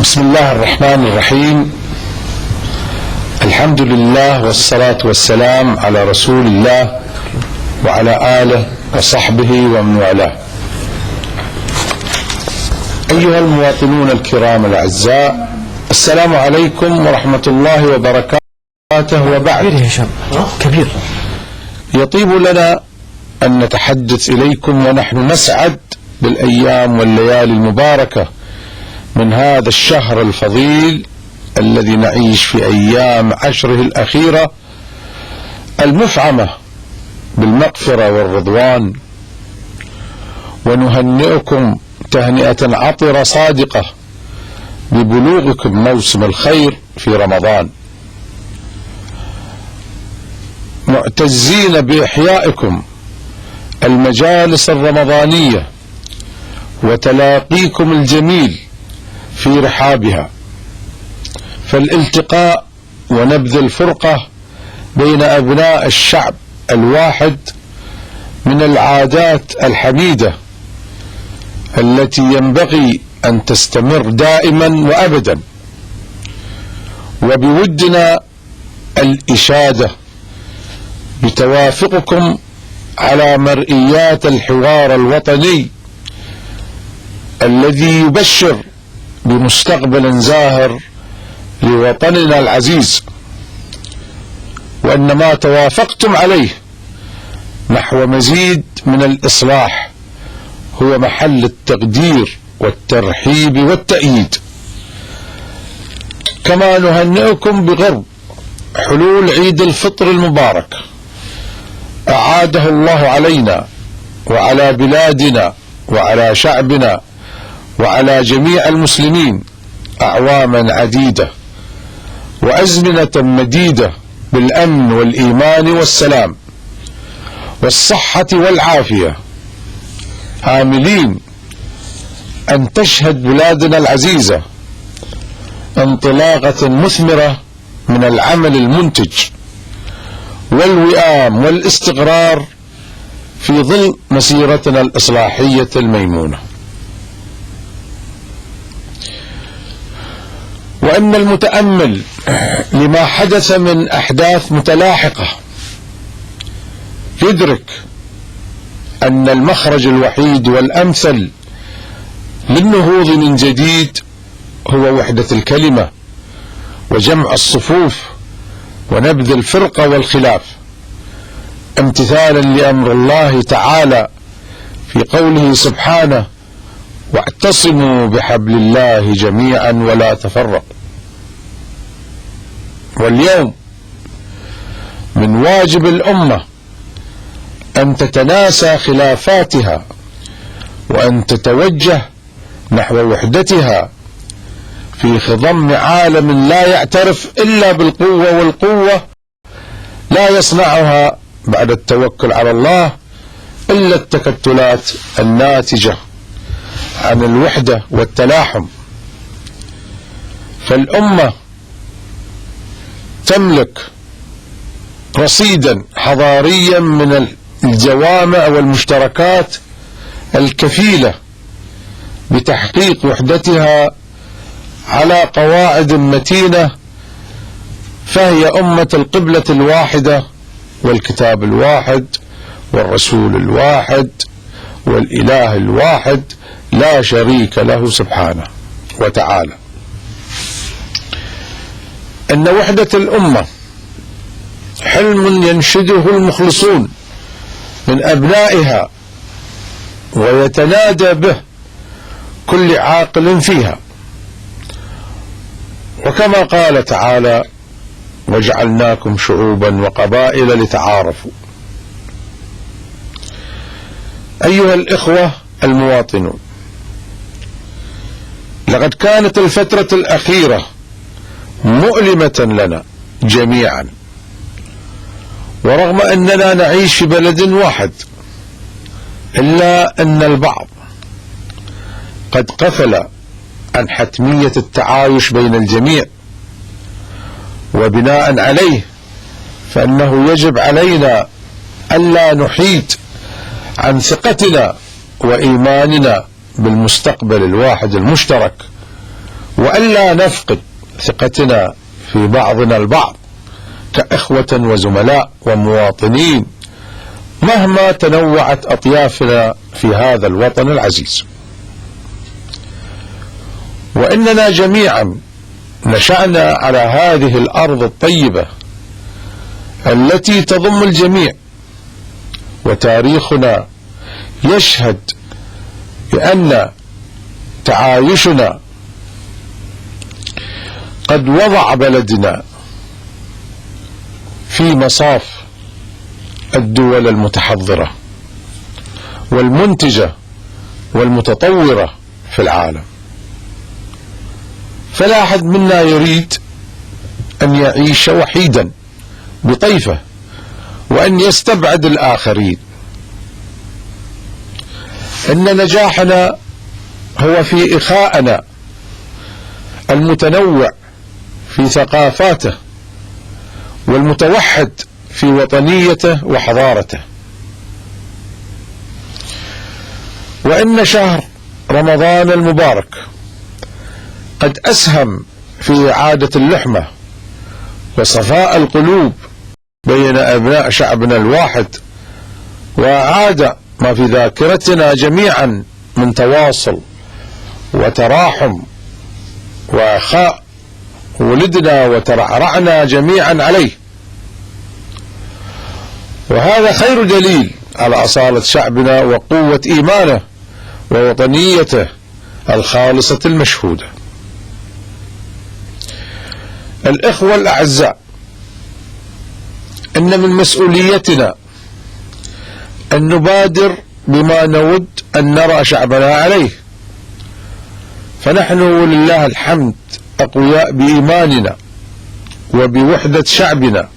بسم الله الرحمن الرحيم. الحمد لله والصلاة والسلام على رسول الله وعلى آله وصحبه ومن والاه. أيها المواطنون الكرام الأعزاء، السلام عليكم ورحمة الله وبركاته. وبعد، كبير يطيب لنا أن نتحدث إليكم ونحن نسعد بالأيام والليالي المباركة من هذا الشهر الفضيل الذي نعيش في أيام عشره الأخيرة المفعمة بالمغفرة والرضوان، ونهنئكم تهنئة عطرة صادقة ببلوغكم موسم الخير في رمضان، معتزين بإحيائكم المجالس الرمضانية وتلاقيكم الجميل في رحابها، فالالتقاء ونبذ الفرقة بين أبناء الشعب الواحد من العادات الحميدة التي ينبغي أن تستمر دائما وأبدا. وبودنا الإشادة بتوافقكم على مرئيات الحوار الوطني الذي يبشر بمستقبل زاهر لوطننا العزيز، وأن ما توافقتم عليه نحو مزيد من الإصلاح هو محل التقدير والترحيب والتأييد. كما نهنئكم بقرب حلول عيد الفطر المبارك، أعاده الله علينا وعلى بلادنا وعلى شعبنا وعلى جميع المسلمين أعواما عديدة وأزمنة مديدة بالأمن والإيمان والسلام والصحة والعافية، آملين أن تشهد بلادنا العزيزة انطلاقة مثمرة من العمل المنتج والوئام والاستقرار في ظل مسيرتنا الإصلاحية الميمونة، وأن المتأمل لما حدث من أحداث متلاحقة يدرك أن المخرج الوحيد والأمثل للنهوض من جديد هو وحدة الكلمة وجمع الصفوف ونبذ الفرقة والخلاف، امتثالا لأمر الله تعالى في قوله سبحانه: واعتصموا بحبل الله جميعا ولا تفرقوا. واليوم من واجب الأمة أن تتناسى خلافاتها وأن تتوجه نحو وحدتها في خضم عالم لا يعترف إلا بالقوة، والقوة لا يصنعها بعد التوكل على الله إلا التكتلات الناتجة عن الوحدة والتلاحم. فالأمة تملك رصيدا حضاريا من الجوامع والمشتركات الكفيلة بتحقيق وحدتها على قواعد متينة، فهي أمة القبلة الواحدة والكتاب الواحد والرسول الواحد والإله الواحد لا شريك له سبحانه وتعالى. إن وحدة الأمة حلم ينشده المخلصون من أبنائها ويتنادى به كل عاقل فيها، وكما قال تعالى: وجعلناكم شعوبا وقبائل لتعارفوا. أيها الإخوة المواطنون، لقد كانت الفترة الأخيرة مؤلمة لنا جميعا، ورغم أننا نعيش في بلد واحد إلا أن البعض قد غفل عن حتمية التعايش بين الجميع، وبناء عليه فإنه يجب علينا ألا نحيد عن ثقتنا وإيماننا بالمستقبل الواحد المشترك وألا نفقد ثقتنا في بعضنا البعض كإخوة وزملاء ومواطنين مهما تنوعت أطيافنا في هذا الوطن العزيز. وإننا جميعا نشأنا على هذه الأرض الطيبة التي تضم الجميع، وتاريخنا يشهد بأن تعايشنا قد وضع بلدنا في مصاف الدول المتحضرة والمنتجة والمتطورة في العالم. فلا أحد منا يريد أن يعيش وحيدا بطيفة وأن يستبعد الآخرين. إن نجاحنا هو في إخاءنا المتنوع في ثقافاته والمتوحد في وطنيته وحضارته. وإن شهر رمضان المبارك قد أسهم في إعادة اللحمة وصفاء القلوب بين أبناء شعبنا الواحد، وأعاد ما في ذاكرتنا جميعا من تواصل وتراحم وأخاء ولدنا وترعرعنا جميعا عليه. وهذا خير دليل على أصالة شعبنا وقوة إيمانه ووطنيته الخالصة المشهودة. الإخوة الأعزاء، إن من مسؤوليتنا أن نبادر بما نود أن نرى شعبنا عليه، فنحن ولله الحمد أقوياء بإيماننا وبوحدة شعبنا،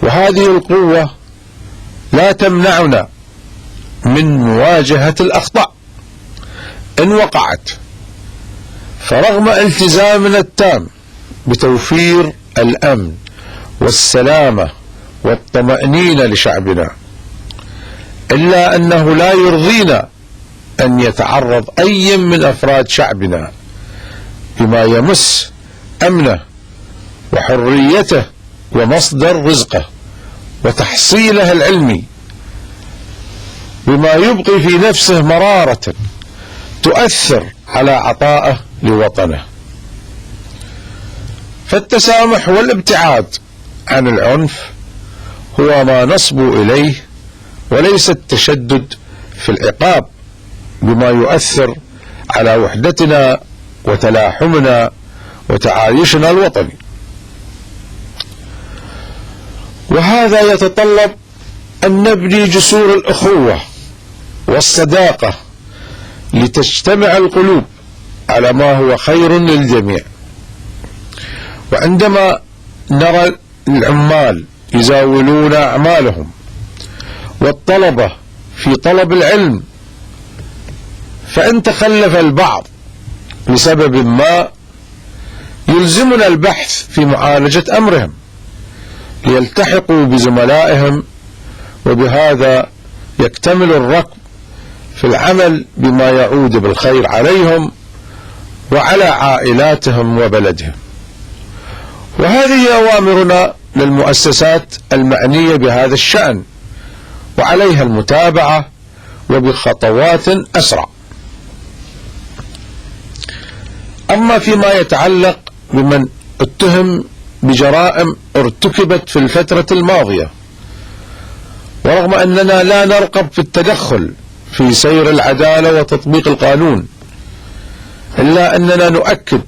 وهذه القوة لا تمنعنا من مواجهة الأخطاء إن وقعت. فرغم التزامنا التام بتوفير الأمن والسلامة والطمأنينة لشعبنا، إلا أنه لا يرضينا أن يتعرض أي من أفراد شعبنا بما يمس أمنه وحريته ومصدر رزقه وتحصيله العلمي، بما يبقي في نفسه مرارة تؤثر على عطائه لوطنه. فالتسامح والابتعاد عن العنف هو ما نصبو إليه، وليس التشدد في العقاب بما يؤثر على وحدتنا وتلاحمنا وتعايشنا الوطني. وهذا يتطلب أن نبني جسور الأخوة والصداقة لتجتمع القلوب على ما هو خير للجميع. وعندما نرى العمال يزاولون أعمالهم والطلبة في طلب العلم، فإن تخلف البعض لسبب ما يلزمنا البحث في معالجة أمرهم ليلتحقوا بزملائهم، وبهذا يكتمل الركب في العمل بما يعود بالخير عليهم وعلى عائلاتهم وبلدهم. وهذه أوامرنا للمؤسسات المعنية بهذا الشأن، وعليها المتابعة وبخطوات أسرع. أما فيما يتعلق بمن اتهم بجرائم ارتكبت في الفترة الماضية، ورغم أننا لا نرغب في التدخل في سير العدالة وتطبيق القانون، إلا أننا نؤكد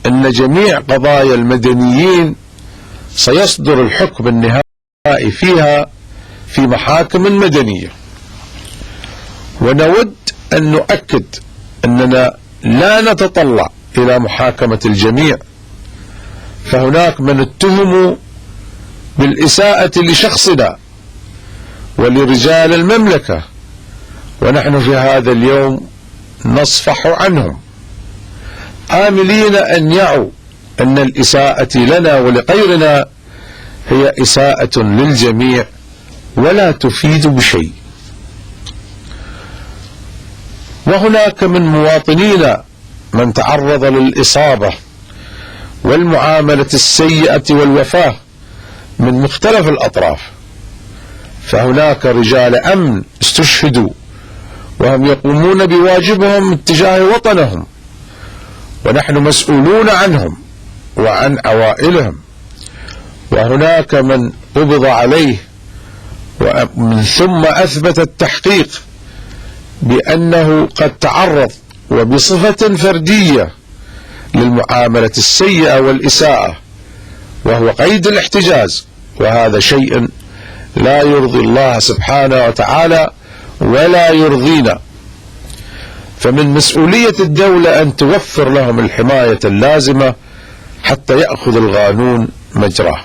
أن جميع قضايا المدنيين سيصدر الحكم النهائي فيها في محاكم مدنية. ونود أن نؤكد أننا لا نتطلع إلى محاكمة الجميع، فهناك من اتهموا بالإساءة لشخصنا ولرجال المملكة، ونحن في هذا اليوم نصفح عنهم، آملين أن يعوا أن الإساءة لنا ولغيرنا هي إساءة للجميع ولا تفيد بشيء. وهناك من مواطنينا من تعرض للإصابة والمعاملة السيئة والوفاة من مختلف الأطراف، فهناك رجال أمن استشهدوا وهم يقومون بواجبهم اتجاه وطنهم، ونحن مسؤولون عنهم وعن عوائلهم. وهناك من قبض عليه ومن ثم أثبت التحقيق بأنه قد تعرض وبصفة فردية للمعاملة السيئة والإساءة، وهو قيد الاحتجاز، وهذا شيء لا يرضي الله سبحانه وتعالى ولا يرضينا. فمن مسؤولية الدولة أن توفر لهم الحماية اللازمة حتى يأخذ القانون مجراه.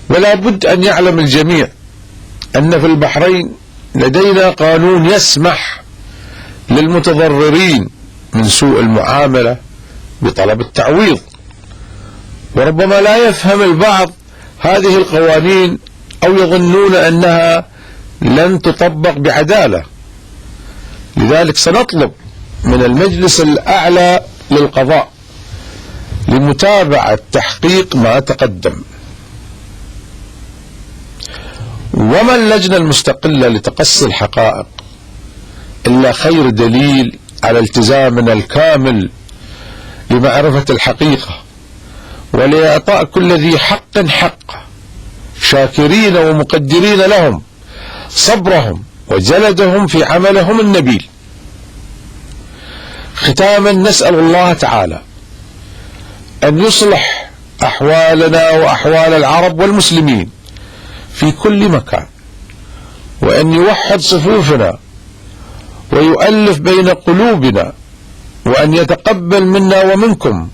ولا بد أن يعلم الجميع أن في البحرين لدينا قانون يسمح للمتضررين من سوء المعاملة بطلب التعويض، وربما لا يفهم البعض هذه القوانين أو يظنون أنها لن تطبق بعدالة. لذلك سنطلب من المجلس الأعلى للقضاء لمتابعة تحقيق ما تقدم، وما اللجنة المستقلة لتقصي الحقائق إلا خير دليل على التزامنا الكامل لمعرفة الحقيقة ولإعطاء كل ذي حق حقه، شاكرين ومقدرين لهم صبرهم وجلدهم في عملهم النبيل. ختاما نسأل الله تعالى أن يصلح أحوالنا وأحوال العرب والمسلمين في كل مكان، وأن يوحد صفوفنا ويؤلف بين قلوبنا، وأن يتقبل منا ومنكم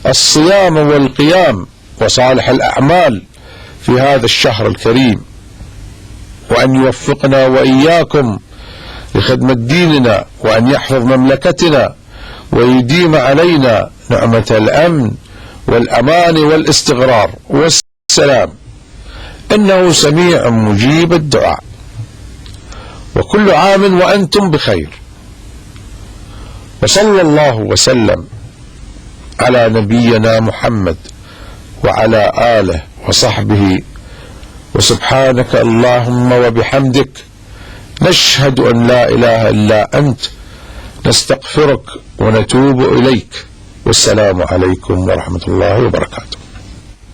الصيام والقيام وصالح الأعمال في هذا الشهر الكريم، وأن يوفقنا وإياكم لخدمة ديننا، وأن يحفظ مملكتنا ويديم علينا نعمة الأمن والأمان والاستقرار والسلام، إنه سميع مجيب الدعاء. وكل عام وأنتم بخير، وصلى الله وسلم على نبينا محمد وعلى آله وصحبه، وسبحانك اللهم وبحمدك نشهد أن لا إله إلا أنت، نستغفرك ونتوب إليك، والسلام عليكم ورحمة الله وبركاته.